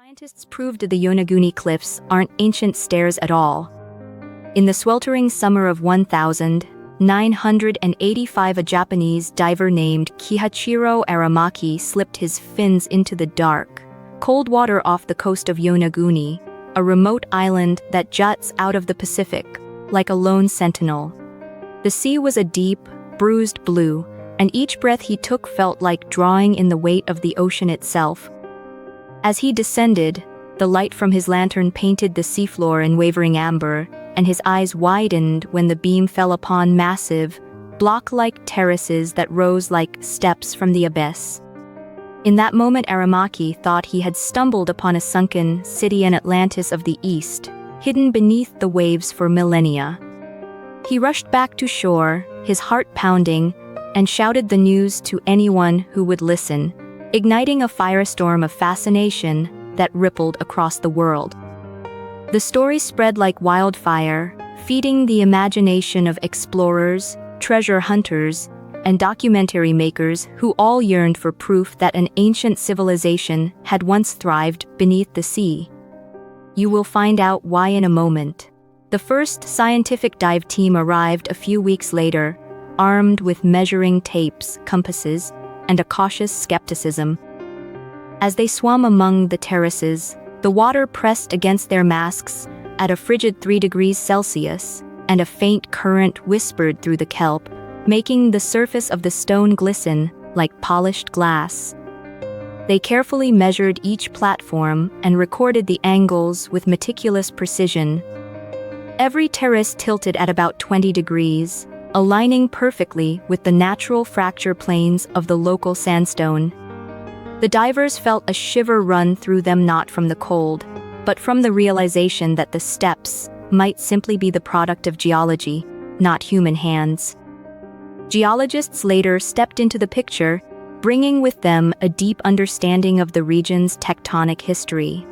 Scientists proved the Yonaguni cliffs aren't ancient stairs at all. In the sweltering summer of 1985, a Japanese diver named Kihachiro Aramaki slipped his fins into the dark, cold water off the coast of Yonaguni, a remote island that juts out of the Pacific, like a lone sentinel. The sea was a deep, bruised blue, and each breath he took felt like drawing in the weight of the ocean itself. As he descended, the light from his lantern painted the seafloor in wavering amber, and his eyes widened when the beam fell upon massive, block-like terraces that rose like steps from the abyss. In that moment, Aramaki thought he had stumbled upon a sunken city, an Atlantis of the East, hidden beneath the waves for millennia. He rushed back to shore, his heart pounding, and shouted the news to anyone who would listen, igniting a firestorm of fascination that rippled across the world. The story spread like wildfire, feeding the imagination of explorers, treasure hunters, and documentary makers who all yearned for proof that an ancient civilization had once thrived beneath the sea. You will find out why in a moment. The first scientific dive team arrived a few weeks later, armed with measuring tapes, compasses, and a cautious skepticism. As they swam among the terraces, the water pressed against their masks at a frigid 3 degrees Celsius, and a faint current whispered through the kelp, making the surface of the stone glisten like polished glass. They carefully measured each platform and recorded the angles with meticulous precision. Every terrace tilted at about 20 degrees, aligning perfectly with the natural fracture planes of the local sandstone. The divers felt a shiver run through them, not from the cold, but from the realization that the steps might simply be the product of geology, not human hands. Geologists later stepped into the picture, bringing with them a deep understanding of the region's tectonic history.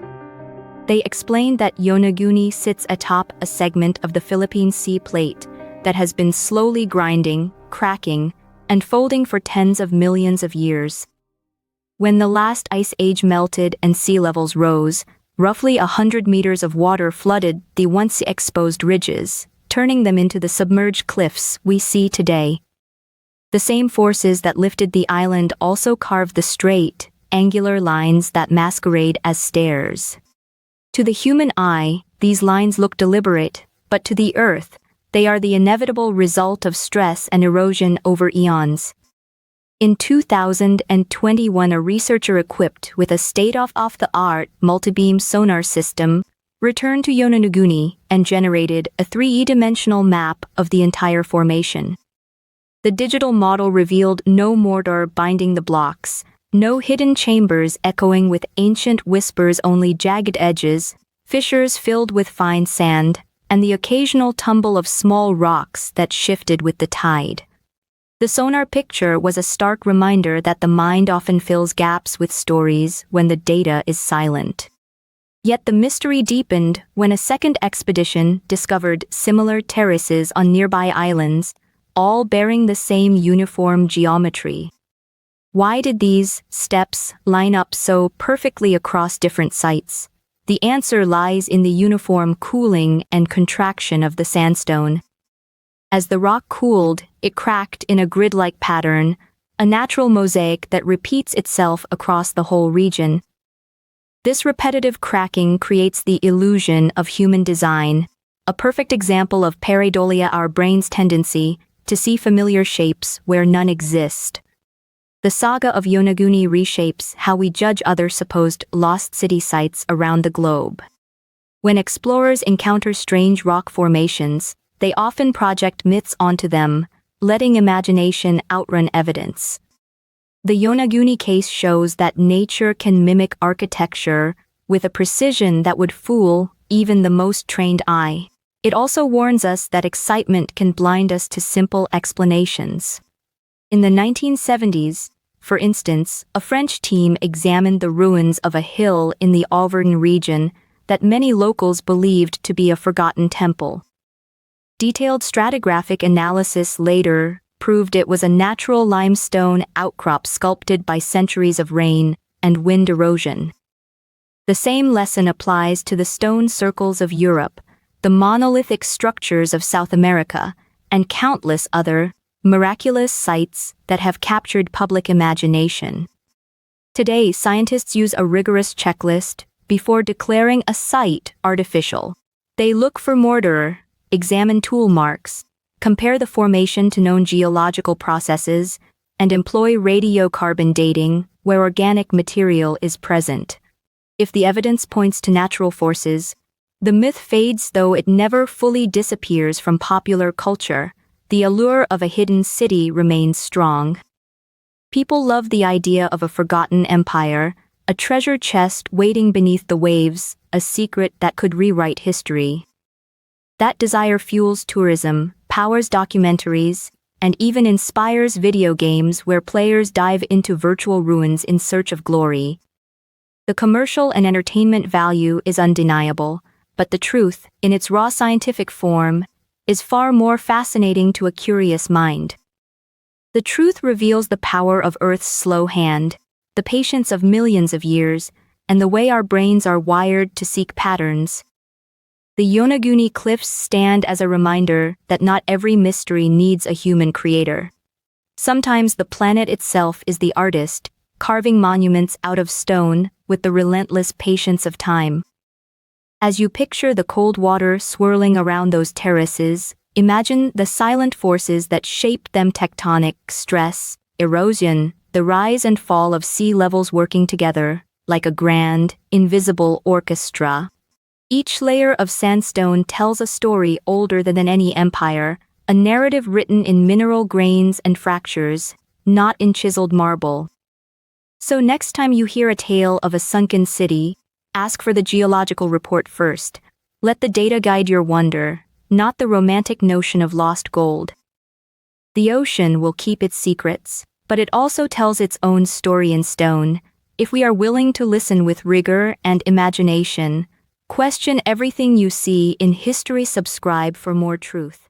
They explained that Yonaguni sits atop a segment of the Philippine Sea Plate that has been slowly grinding, cracking, and folding for tens of millions of years. When the last ice age melted and sea levels rose, roughly 100 meters of water flooded the once exposed ridges, turning them into the submerged cliffs we see today. The same forces that lifted the island also carved the straight, angular lines that masquerade as stairs. To the human eye, these lines look deliberate, but to the earth, they are the inevitable result of stress and erosion over eons. In 2021, a researcher equipped with a state-of-the-art multi-beam sonar system returned to Yonaguni and generated a 3D-dimensional map of the entire formation. The digital model revealed no mortar binding the blocks, no hidden chambers echoing with ancient whispers, only jagged edges, fissures filled with fine sand, and the occasional tumble of small rocks that shifted with the tide. The sonar picture was a stark reminder that the mind often fills gaps with stories when the data is silent. Yet the mystery deepened when a second expedition discovered similar terraces on nearby islands, all bearing the same uniform geometry. Why did these steps line up so perfectly across different sites? The answer lies in the uniform cooling and contraction of the sandstone. As the rock cooled, it cracked in a grid-like pattern, a natural mosaic that repeats itself across the whole region. This repetitive cracking creates the illusion of human design, a perfect example of pareidolia, our brain's tendency to see familiar shapes where none exist. The saga of Yonaguni reshapes how we judge other supposed lost city sites around the globe. When explorers encounter strange rock formations, they often project myths onto them, letting imagination outrun evidence. The Yonaguni case shows that nature can mimic architecture with a precision that would fool even the most trained eye. It also warns us that excitement can blind us to simple explanations. In the 1970s, for instance, a French team examined the ruins of a hill in the Auvergne region that many locals believed to be a forgotten temple. Detailed stratigraphic analysis later proved it was a natural limestone outcrop sculpted by centuries of rain and wind erosion. The same lesson applies to the stone circles of Europe, the monolithic structures of South America, and countless other miraculous sites that have captured public imagination. Today, scientists use a rigorous checklist before declaring a site artificial. They look for mortar, examine tool marks, compare the formation to known geological processes, and employ radiocarbon dating where organic material is present. If the evidence points to natural forces, the myth fades, though it never fully disappears from popular culture. The allure of a hidden city remains strong. People love the idea of a forgotten empire, a treasure chest waiting beneath the waves, a secret that could rewrite history. That desire fuels tourism, powers documentaries, and even inspires video games where players dive into virtual ruins in search of glory. The commercial and entertainment value is undeniable, but the truth, in its raw scientific form, is far more fascinating to a curious mind. The truth reveals the power of Earth's slow hand, the patience of millions of years, and the way our brains are wired to seek patterns. The Yonaguni cliffs stand as a reminder that not every mystery needs a human creator. Sometimes the planet itself is the artist, carving monuments out of stone with the relentless patience of time. As you picture the cold water swirling around those terraces, imagine the silent forces that shape them: tectonic, stress, erosion, the rise and fall of sea levels working together, like a grand, invisible orchestra. Each layer of sandstone tells a story older than any empire, a narrative written in mineral grains and fractures, not in chiseled marble. So next time you hear a tale of a sunken city, ask for the geological report first. Let the data guide your wonder, not the romantic notion of lost gold. The ocean will keep its secrets, but it also tells its own story in stone. If we are willing to listen with rigor and imagination, question everything you see in history. Subscribe for more truth.